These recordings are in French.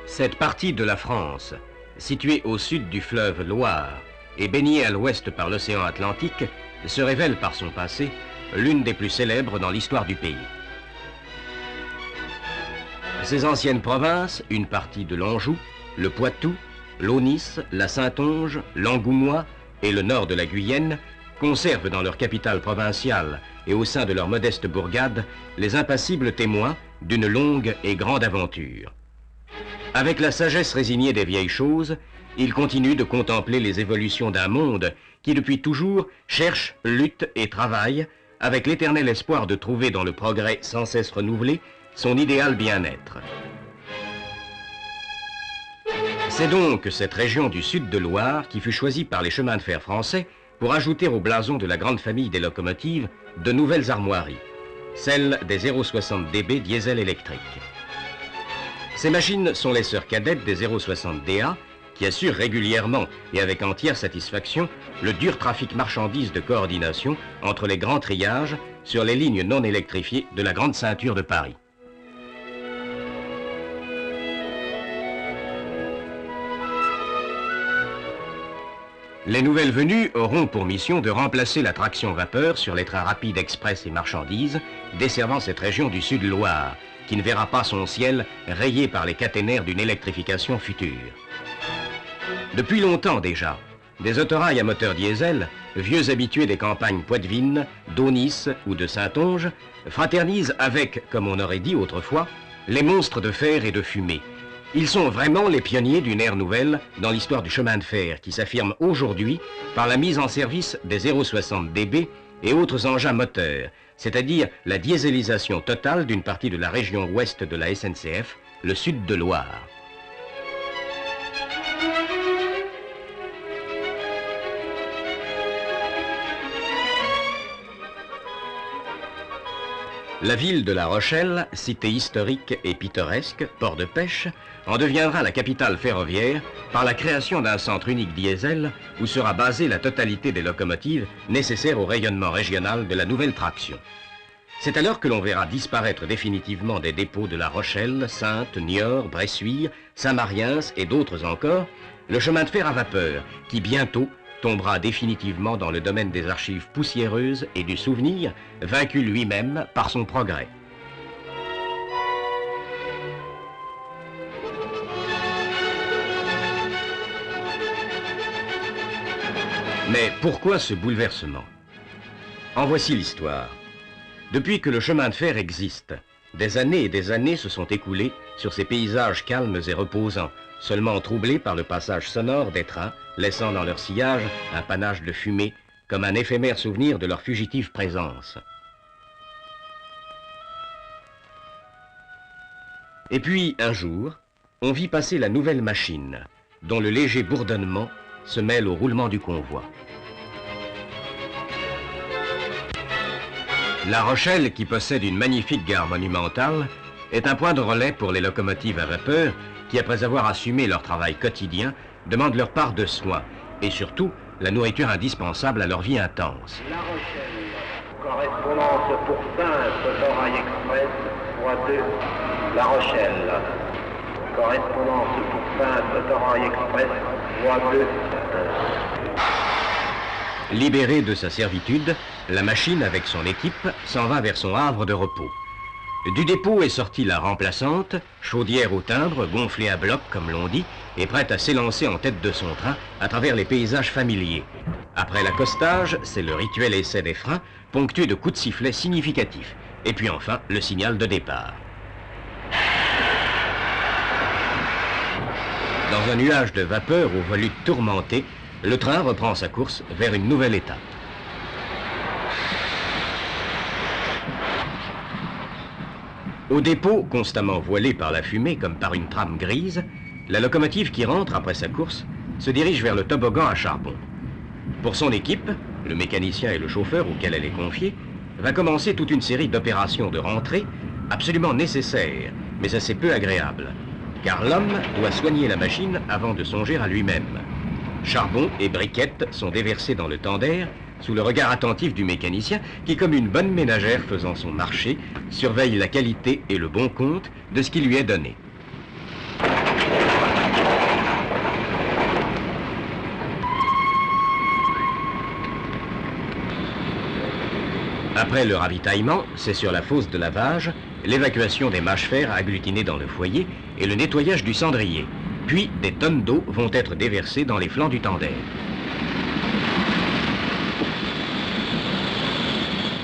Cette partie de la France, située au sud du fleuve Loire et baignée à l'ouest par l'océan Atlantique, se révèle par son passé l'une des plus célèbres dans l'histoire du pays. Ces anciennes provinces, une partie de l'Anjou, le Poitou, l'Aunis, la Saintonge, l'Angoumois et le nord de la Guyenne, conservent dans leur capitale provinciale et au sein de leur modeste bourgade les impassibles témoins d'une longue et grande aventure. Avec la sagesse résignée des vieilles choses, ils continuent de contempler les évolutions d'un monde qui depuis toujours cherche, lutte et travaille avec l'éternel espoir de trouver dans le progrès sans cesse renouvelé son idéal bien-être. C'est donc cette région du sud de Loire qui fut choisie par les chemins de fer français pour ajouter au blason de la grande famille des locomotives de nouvelles armoiries, celles des 060 DB diesel électriques. Ces machines sont les sœurs cadettes des 060 DA qui assurent régulièrement et avec entière satisfaction le dur trafic marchandises de coordination entre les grands triages sur les lignes non électrifiées de la grande ceinture de Paris. Les nouvelles venues auront pour mission de remplacer la traction vapeur sur les trains rapides express et marchandises desservant cette région du Sud-Loire, qui ne verra pas son ciel rayé par les caténaires d'une électrification future. Depuis longtemps déjà, des autorails à moteur diesel, vieux habitués des campagnes poitevines, d'Aunis ou de Saintonge, fraternisent avec, comme on aurait dit autrefois, les monstres de fer et de fumée. Ils sont vraiment les pionniers d'une ère nouvelle dans l'histoire du chemin de fer qui s'affirme aujourd'hui par la mise en service des 060 DB et autres engins moteurs, c'est-à-dire la dieselisation totale d'une partie de la région ouest de la SNCF, le sud de Loire. La ville de La Rochelle, cité historique et pittoresque, port de pêche, en deviendra la capitale ferroviaire par la création d'un centre unique diesel où sera basée la totalité des locomotives nécessaires au rayonnement régional de la nouvelle traction. C'est alors que l'on verra disparaître définitivement des dépôts de La Rochelle, Saintes, Niort, Bressuire, Saint-Mariens et d'autres encore, le chemin de fer à vapeur qui bientôt tombera définitivement dans le domaine des archives poussiéreuses et du souvenir, vaincu lui-même par son progrès. Mais pourquoi ce bouleversement? En voici l'histoire. Depuis que le chemin de fer existe, des années et des années se sont écoulées sur ces paysages calmes et reposants, seulement troublés par le passage sonore des trains, laissant dans leur sillage un panache de fumée, comme un éphémère souvenir de leur fugitive présence. Et puis, un jour, on vit passer la nouvelle machine, dont le léger bourdonnement se mêle au roulement du convoi. La Rochelle, qui possède une magnifique gare monumentale, est un point de relais pour les locomotives à vapeur qui, après avoir assumé leur travail quotidien, demandent leur part de soins et surtout la nourriture indispensable à leur vie intense. La Rochelle, correspondance pour Saintes, Torail Express, voie 2. La Rochelle, correspondance pour Saintes, Torail Express, voie 2. Libérée de sa servitude, la machine avec son équipe s'en va vers son havre de repos. Du dépôt est sortie la remplaçante, chaudière au timbre, gonflée à bloc comme l'on dit, et prête à s'élancer en tête de son train à travers les paysages familiers. Après l'accostage, c'est le rituel essai des freins, ponctué de coups de sifflet significatifs. Et puis enfin, le signal de départ. Dans un nuage de vapeur aux volutes tourmentées, le train reprend sa course vers une nouvelle étape. Au dépôt, constamment voilé par la fumée comme par une trame grise, la locomotive qui rentre après sa course se dirige vers le toboggan à charbon. Pour son équipe, le mécanicien et le chauffeur auquel elle est confiée, va commencer toute une série d'opérations de rentrée absolument nécessaires, mais assez peu agréables, car l'homme doit soigner la machine avant de songer à lui-même. Charbon et briquettes sont déversés dans le tender sous le regard attentif du mécanicien qui, comme une bonne ménagère faisant son marché, surveille la qualité et le bon compte de ce qui lui est donné. Après le ravitaillement, c'est sur la fosse de lavage, l'évacuation des mâches-fer agglutinées dans le foyer et le nettoyage du cendrier. Puis, des tonnes d'eau vont être déversées dans les flancs du tender.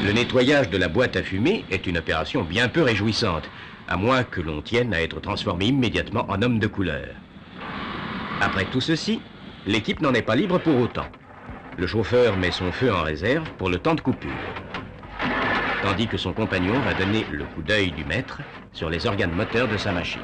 Le nettoyage de la boîte à fumer est une opération bien peu réjouissante, à moins que l'on tienne à être transformé immédiatement en homme de couleur. Après tout ceci, l'équipe n'en est pas libre pour autant. Le chauffeur met son feu en réserve pour le temps de coupure, tandis que son compagnon va donner le coup d'œil du maître sur les organes moteurs de sa machine.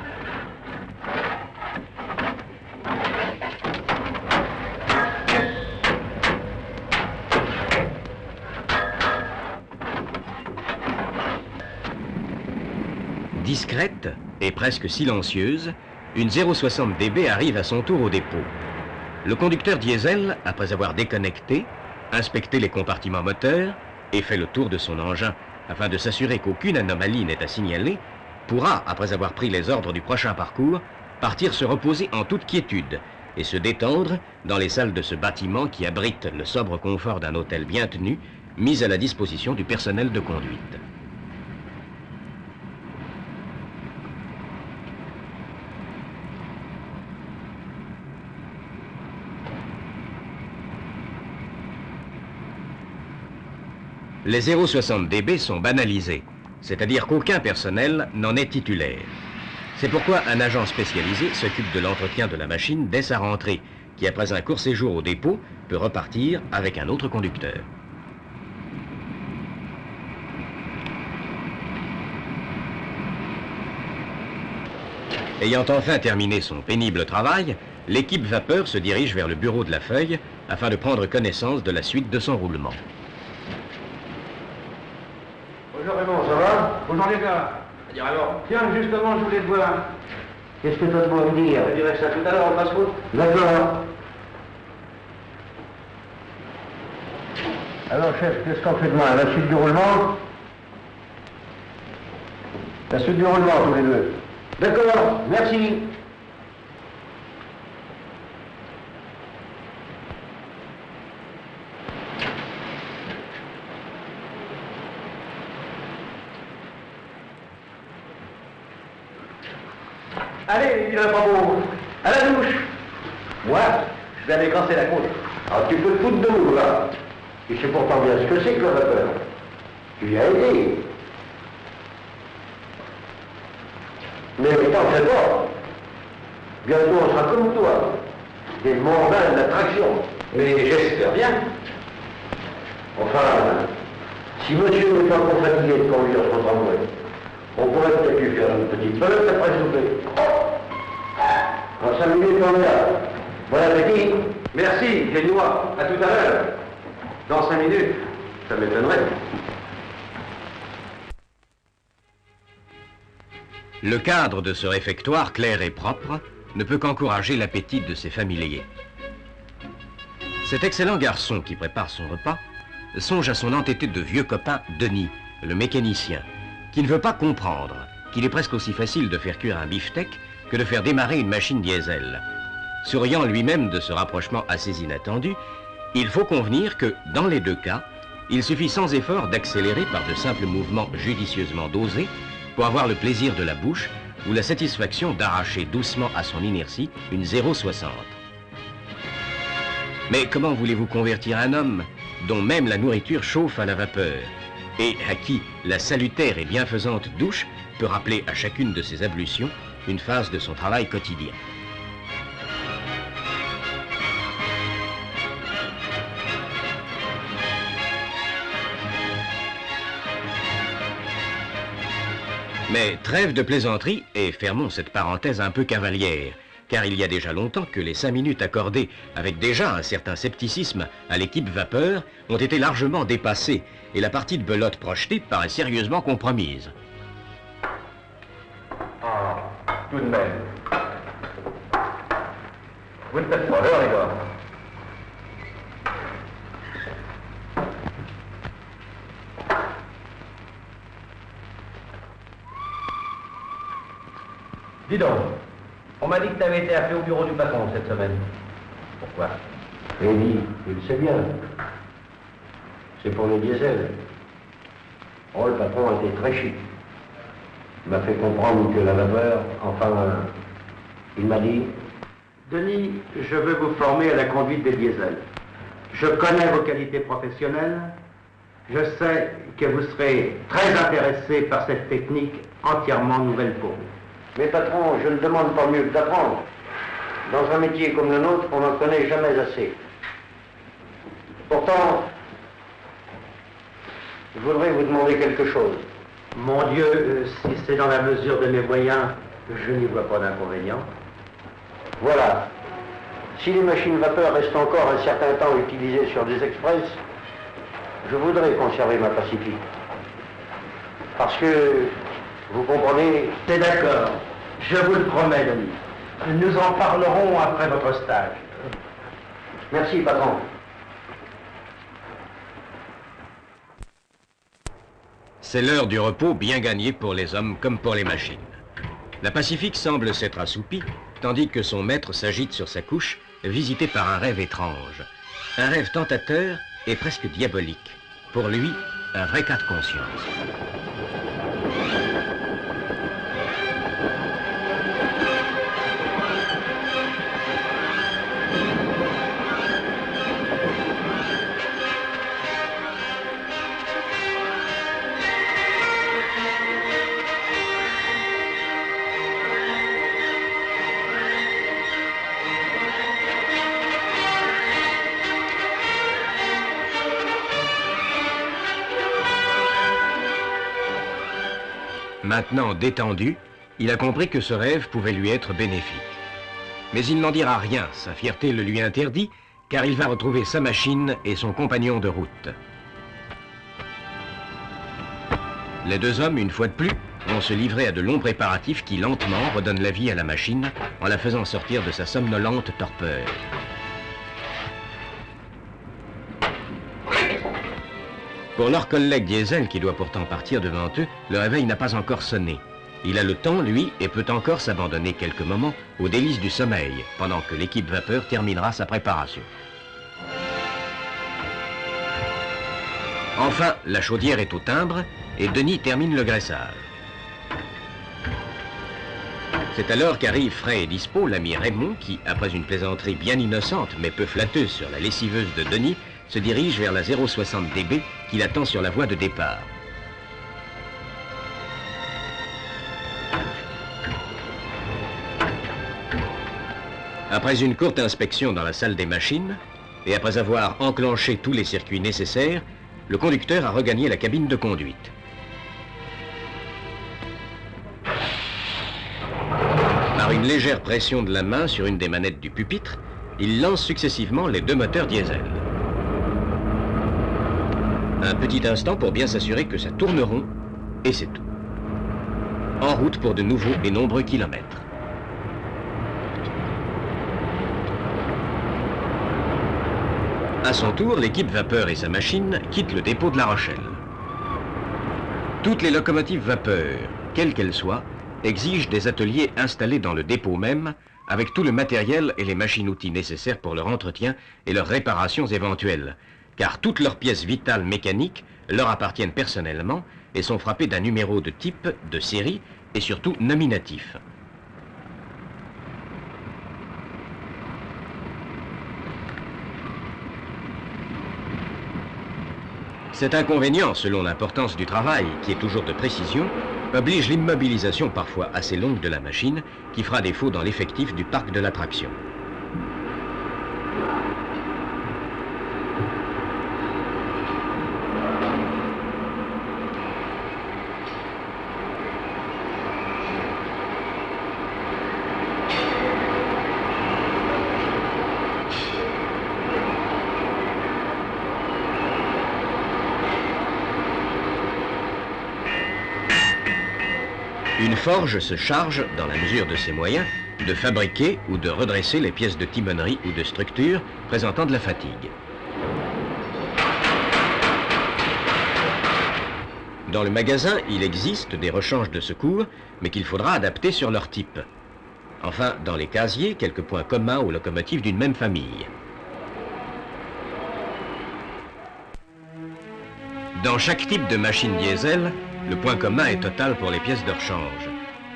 Discrète et presque silencieuse, une 060 dB arrive à son tour au dépôt. Le conducteur diesel, après avoir déconnecté, inspecté les compartiments moteurs et fait le tour de son engin afin de s'assurer qu'aucune anomalie n'est à signaler, pourra, après avoir pris les ordres du prochain parcours, partir se reposer en toute quiétude et se détendre dans les salles de ce bâtiment qui abrite le sobre confort d'un hôtel bien tenu, mis à la disposition du personnel de conduite. Les 060 dB sont banalisés, c'est-à-dire qu'aucun personnel n'en est titulaire. C'est pourquoi un agent spécialisé s'occupe de l'entretien de la machine dès sa rentrée, qui après un court séjour au dépôt peut repartir avec un autre conducteur. Ayant enfin terminé son pénible travail, l'équipe vapeur se dirige vers le bureau de la feuille afin de prendre connaissance de la suite de son roulement. Bonjour Raymond, ça va? Bonjour les gars. C'est-à-dire alors? Tiens, justement, je voulais te voir. Qu'est-ce que tu as de beau à me dire? Je dirais ça tout à l'heure, on passe route. D'accord. Alors, chef, qu'est-ce qu'on fait demain? La suite du roulement? La suite du roulement, tous les deux. D'accord, merci. Allez, il en a pas beau. À la douche. Moi, je vais aller casser la côte. Alors, tu peux te foutre de nous, là. Tu sais pourtant bien ce que c'est que le vapeur. Tu y as aidé. Mais t'en fais pas. Bientôt, on sera comme toi. Des mondains de la traction. Mais j'espère bien. Enfin, si monsieur n'est pas trop fatigué de conduire son tramway, on pourrait peut-être lui faire une petite pelote après souper. En 5 minutes, on est là. Bon appétit. Merci, Génois. À tout à l'heure. Dans 5 minutes, ça m'étonnerait. Le cadre de ce réfectoire clair et propre ne peut qu'encourager l'appétit de ses familiers. Cet excellent garçon qui prépare son repas songe à son entêté de vieux copain Denis, le mécanicien, qui ne veut pas comprendre qu'il est presque aussi facile de faire cuire un beefsteak que de faire démarrer une machine diesel. Souriant lui-même de ce rapprochement assez inattendu, il faut convenir que, dans les deux cas, il suffit sans effort d'accélérer par de simples mouvements judicieusement dosés pour avoir le plaisir de la bouche ou la satisfaction d'arracher doucement à son inertie une 060. Mais comment voulez-vous convertir un homme dont même la nourriture chauffe à la vapeur et à qui la salutaire et bienfaisante douche peut rappeler à chacune de ses ablutions une phase de son travail quotidien? Mais trêve de plaisanterie et fermons cette parenthèse un peu cavalière, car il y a déjà longtemps que les 5 minutes accordées avec déjà un certain scepticisme à l'équipe vapeur ont été largement dépassées et la partie de belote projetée paraît sérieusement compromise. Ah, tout de même. Vous ne faites pas l'heure, les gars. Dis donc, on m'a dit que tu avais été appelé au bureau du patron cette semaine. Pourquoi? Eddie, tu le sais bien. C'est pour les diesels. Oh, le patron a été très chic. Il m'a fait comprendre que la vapeur, enfin, il m'a dit... Denis, je veux vous former à la conduite des diesels. Je connais vos qualités professionnelles. Je sais que vous serez très intéressé par cette technique entièrement nouvelle pour vous. Mais patron, je ne demande pas mieux que d'apprendre. Dans un métier comme le nôtre, on n'en connaît jamais assez. Pourtant, je voudrais vous demander quelque chose. Mon Dieu, si c'est dans la mesure de mes moyens, je n'y vois pas d'inconvénient. Voilà. Si les machines vapeur restent encore un certain temps utilisées sur des express, je voudrais conserver ma Pacifique. Parce que, vous comprenez... C'est d'accord. Je vous le promets, Denis. Nous en parlerons après votre stage. Merci, patron. C'est l'heure du repos bien gagné pour les hommes comme pour les machines. La Pacifique semble s'être assoupie, tandis que son maître s'agite sur sa couche, visité par un rêve étrange. Un rêve tentateur et presque diabolique. Pour lui, un vrai cas de conscience. Maintenant détendu, il a compris que ce rêve pouvait lui être bénéfique. Mais il n'en dira rien, sa fierté le lui interdit, car il va retrouver sa machine et son compagnon de route. Les deux hommes, une fois de plus, vont se livrer à de longs préparatifs qui lentement redonnent la vie à la machine en la faisant sortir de sa somnolente torpeur. Pour leur collègue Diesel, qui doit pourtant partir devant eux, le réveil n'a pas encore sonné. Il a le temps, lui, et peut encore s'abandonner quelques moments aux délices du sommeil, pendant que l'équipe vapeur terminera sa préparation. Enfin, la chaudière est au timbre, et Denis termine le graissage. C'est alors qu'arrive frais et dispo l'ami Raymond, qui, après une plaisanterie bien innocente mais peu flatteuse sur la lessiveuse de Denis, se dirige vers la 060 dB qui l'attend sur la voie de départ. Après une courte inspection dans la salle des machines, et après avoir enclenché tous les circuits nécessaires, le conducteur a regagné la cabine de conduite. Par une légère pression de la main sur une des manettes du pupitre, il lance successivement les deux moteurs diesel. Un petit instant pour bien s'assurer que ça tourne rond, et c'est tout. En route pour de nouveaux et nombreux kilomètres. À son tour, l'équipe vapeur et sa machine quittent le dépôt de La Rochelle. Toutes les locomotives vapeur, quelles qu'elles soient, exigent des ateliers installés dans le dépôt même, avec tout le matériel et les machines-outils nécessaires pour leur entretien et leurs réparations éventuelles, car toutes leurs pièces vitales mécaniques leur appartiennent personnellement et sont frappées d'un numéro de type, de série et surtout nominatif. Cet inconvénient, selon l'importance du travail, qui est toujours de précision, oblige l'immobilisation parfois assez longue de la machine, qui fera défaut dans l'effectif du parc de l'attraction. Une forge se charge, dans la mesure de ses moyens, de fabriquer ou de redresser les pièces de timonerie ou de structure présentant de la fatigue. Dans le magasin, il existe des rechanges de secours, mais qu'il faudra adapter sur leur type. Enfin, dans les casiers, quelques points communs aux locomotives d'une même famille. Dans chaque type de machine diesel, le point commun est total pour les pièces de rechange.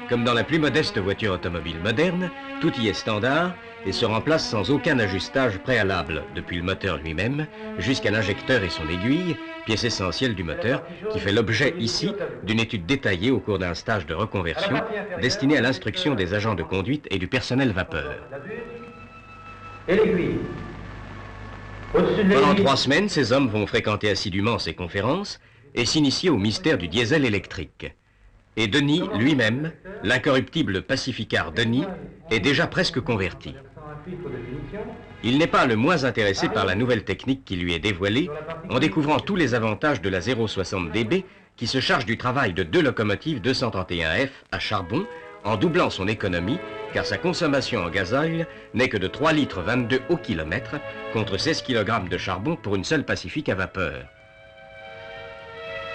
Comme dans la plus modeste voiture automobile moderne, tout y est standard et se remplace sans aucun ajustage préalable, depuis le moteur lui-même jusqu'à l'injecteur et son aiguille, pièce essentielle du moteur, qui fait l'objet ici d'une étude détaillée au cours d'un stage de reconversion destiné à l'instruction des agents de conduite et du personnel vapeur. Et l'aiguille. Pendant 3 semaines, ces hommes vont fréquenter assidûment ces conférences et s'initier au mystère du diesel électrique. Et Denis, lui-même, l'incorruptible pacificard Denis, est déjà presque converti. Il n'est pas le moins intéressé par la nouvelle technique qui lui est dévoilée en découvrant tous les avantages de la 060 DB qui se charge du travail de 2 locomotives 231F à charbon en doublant son économie car sa consommation en gasoil n'est que de 3,22 litres au kilomètre contre 16 kg de charbon pour une seule Pacifique à vapeur.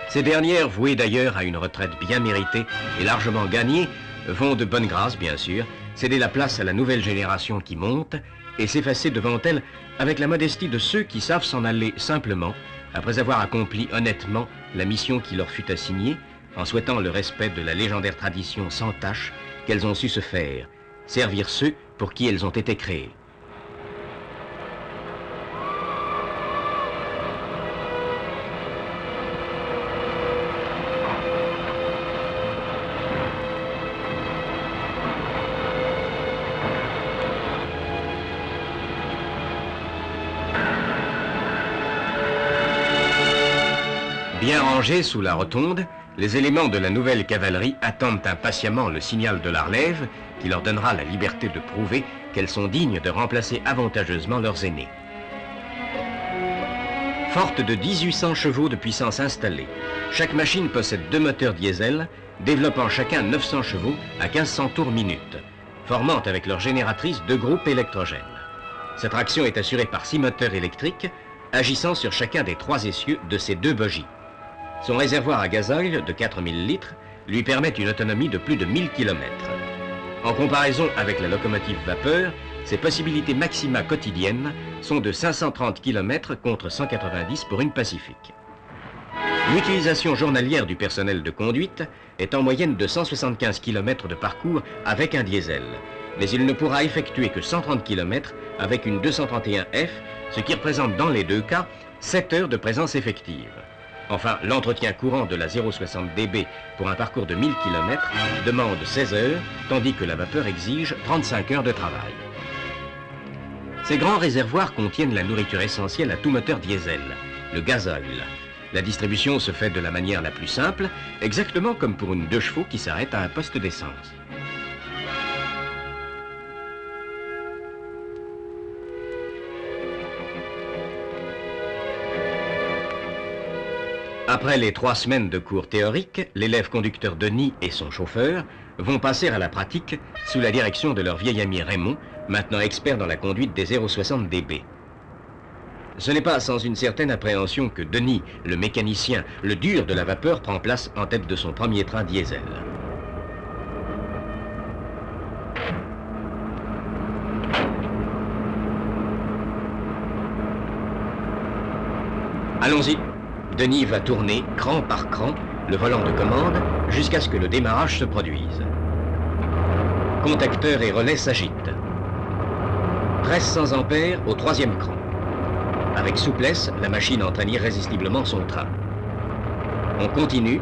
Ces dernières, vouées d'ailleurs à une retraite bien méritée et largement gagnée, vont de bonne grâce, bien sûr, céder la place à la nouvelle génération qui monte et s'effacer devant elle avec la modestie de ceux qui savent s'en aller simplement, après avoir accompli honnêtement la mission qui leur fut assignée, en souhaitant le respect de la légendaire tradition sans tache qu'elles ont su se faire, servir ceux pour qui elles ont été créées. Bien rangés sous la rotonde, les éléments de la nouvelle cavalerie attendent impatiemment le signal de la relève qui leur donnera la liberté de prouver qu'elles sont dignes de remplacer avantageusement leurs aînés. Forte de 1800 chevaux de puissance installée, chaque machine possède 2 moteurs diesel, développant chacun 900 chevaux à 1500 tours minute, formant avec leur génératrice 2 groupes électrogènes. Cette traction est assurée par 6 moteurs électriques, agissant sur chacun des 3 essieux de ces 2 bogies. Son réservoir à gasoil de 4000 litres lui permet une autonomie de plus de 1000 km. En comparaison avec la locomotive vapeur, ses possibilités maxima quotidiennes sont de 530 km contre 190 pour une Pacifique. L'utilisation journalière du personnel de conduite est en moyenne de 175 km de parcours avec un diesel, mais il ne pourra effectuer que 130 km avec une 231F, ce qui représente dans les 2 cas 7 heures de présence effective. Enfin, l'entretien courant de la 060 DB pour un parcours de 1000 km demande 16 heures, tandis que la vapeur exige 35 heures de travail. Ces grands réservoirs contiennent la nourriture essentielle à tout moteur diesel, le gasoil. La distribution se fait de la manière la plus simple, exactement comme pour une 2 chevaux qui s'arrête à un poste d'essence. Après les 3 semaines de cours théoriques, l'élève conducteur Denis et son chauffeur vont passer à la pratique sous la direction de leur vieil ami Raymond, maintenant expert dans la conduite des 060 DB. Ce n'est pas sans une certaine appréhension que Denis, le mécanicien, le dur de la vapeur, prend place en tête de son premier train diesel. Allons-y. Denis va tourner, cran par cran, le volant de commande jusqu'à ce que le démarrage se produise. Contacteur et relais s'agitent. 1300 ampères au 3e cran. Avec souplesse, la machine entraîne irrésistiblement son train. On continue.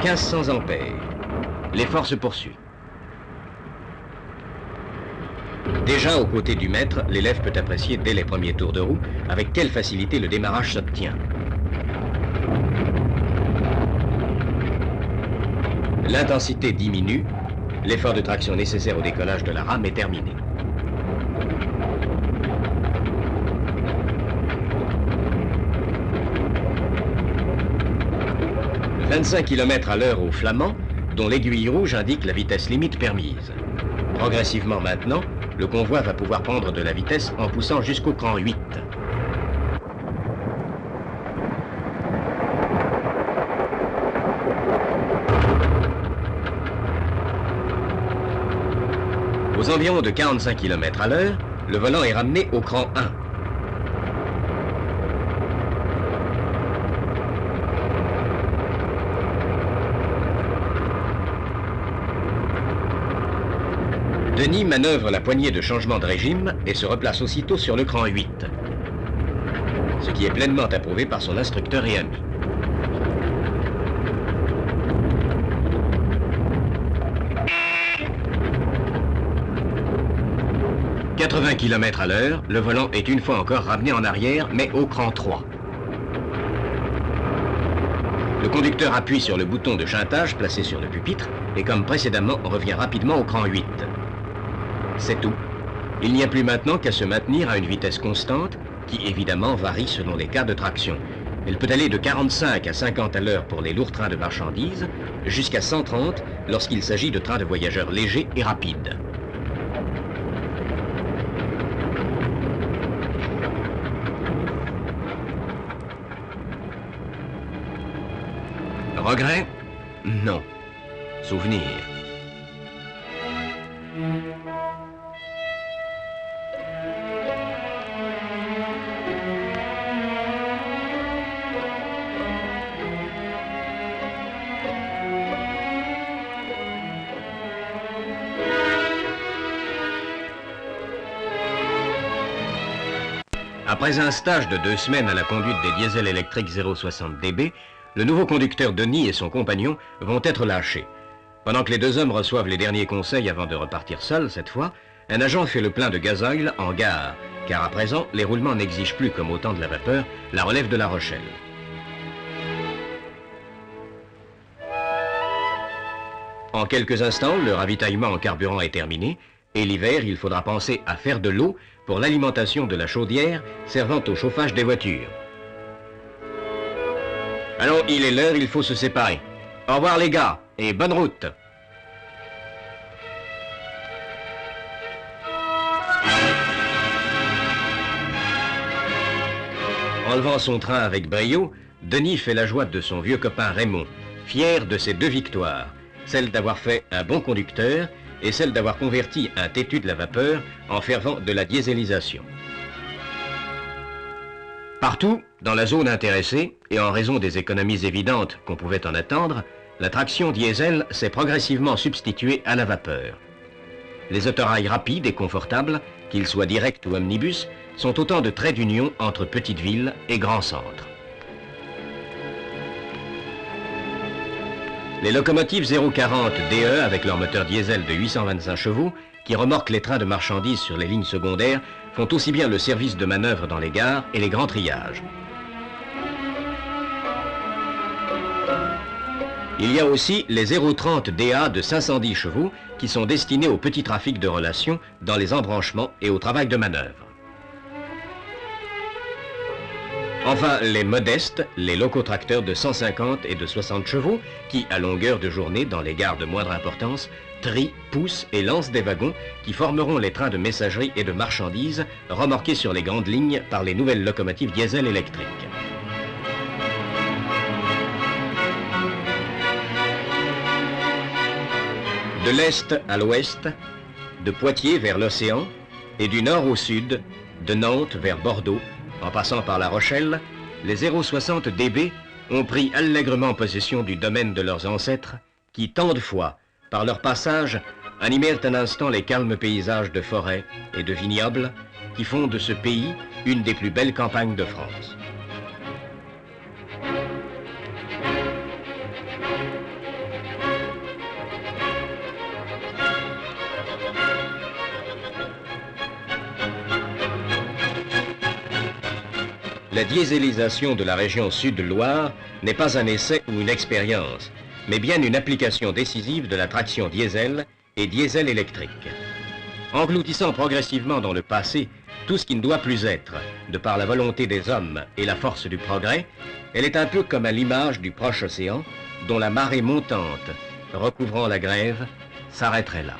1500 ampères. L'effort se poursuit. Déjà aux côtés du maître, l'élève peut apprécier dès les premiers tours de roue avec quelle facilité le démarrage s'obtient. L'intensité diminue, l'effort de traction nécessaire au décollage de la rame est terminé. « 25 km à l'heure au flamand, dont l'aiguille rouge indique la vitesse limite permise. Progressivement maintenant, le convoi va pouvoir prendre de la vitesse en poussant jusqu'au cran 8. Aux environs de 45 km à l'heure, le volant est ramené au cran 1. Denis manœuvre la poignée de changement de régime et se replace aussitôt sur le cran 8, ce qui est pleinement approuvé par son instructeur et ami. « 80 km/h, le volant est une fois encore ramené en arrière, mais au cran 3. Le conducteur appuie sur le bouton de chantage placé sur le pupitre et comme précédemment, on revient rapidement au cran 8. C'est tout. Il n'y a plus maintenant qu'à se maintenir à une vitesse constante qui évidemment varie selon les cas de traction. Elle peut aller de 45 à 50 à l'heure pour les lourds trains de marchandises, jusqu'à 130 lorsqu'il s'agit de trains de voyageurs légers et rapides. Regret? Non. Souvenir. Après un stage de 2 semaines à la conduite des diesels électriques 060 dB, le nouveau conducteur Denis et son compagnon vont être lâchés. Pendant que les deux hommes reçoivent les derniers conseils avant de repartir seuls, cette fois, un agent fait le plein de gasoil en gare, car à présent, les roulements n'exigent plus, comme au temps de la vapeur, la relève de La Rochelle. En quelques instants, le ravitaillement en carburant est terminé, et l'hiver, il faudra penser à faire de l'eau pour l'alimentation de la chaudière servant au chauffage des voitures. Allons, il est l'heure, il faut se séparer. Au revoir les gars, et bonne route. Enlevant son train avec brio, Denis fait la joie de son vieux copain Raymond, fier de ses 2 victoires, celle d'avoir fait un bon conducteur et celle d'avoir converti un têtu de la vapeur en fervent de la dieselisation. Partout, dans la zone intéressée, et en raison des économies évidentes qu'on pouvait en attendre, la traction diesel s'est progressivement substituée à la vapeur. Les autorails rapides et confortables, qu'ils soient directs ou omnibus, sont autant de traits d'union entre petites villes et grands centres. Les locomotives 040 DE avec leur moteur diesel de 825 chevaux, qui remorquent les trains de marchandises sur les lignes secondaires, font aussi bien le service de manœuvre dans les gares et les grands triages. Il y a aussi les 030 DA de 510 chevaux qui sont destinés au petit trafic de relations dans les embranchements et au travail de manœuvre. Enfin, les modestes, les locotracteurs de 150 et de 60 chevaux qui, à longueur de journée, dans les gares de moindre importance, trient, poussent et lancent des wagons qui formeront les trains de messagerie et de marchandises remorqués sur les grandes lignes par les nouvelles locomotives diesel électriques. De l'est à l'ouest, de Poitiers vers l'océan et du nord au sud, de Nantes vers Bordeaux, en passant par La Rochelle, les 060 dB ont pris allègrement possession du domaine de leurs ancêtres qui, tant de fois, par leur passage, animèrent un instant les calmes paysages de forêts et de vignobles qui font de ce pays une des plus belles campagnes de France. La dieselisation de la région Sud-Loire n'est pas un essai ou une expérience, mais bien une application décisive de la traction diesel et diesel électrique. Engloutissant progressivement dans le passé tout ce qui ne doit plus être, de par la volonté des hommes et la force du progrès, elle est un peu comme à l'image du proche océan, dont la marée montante, recouvrant la grève, s'arrêterait là.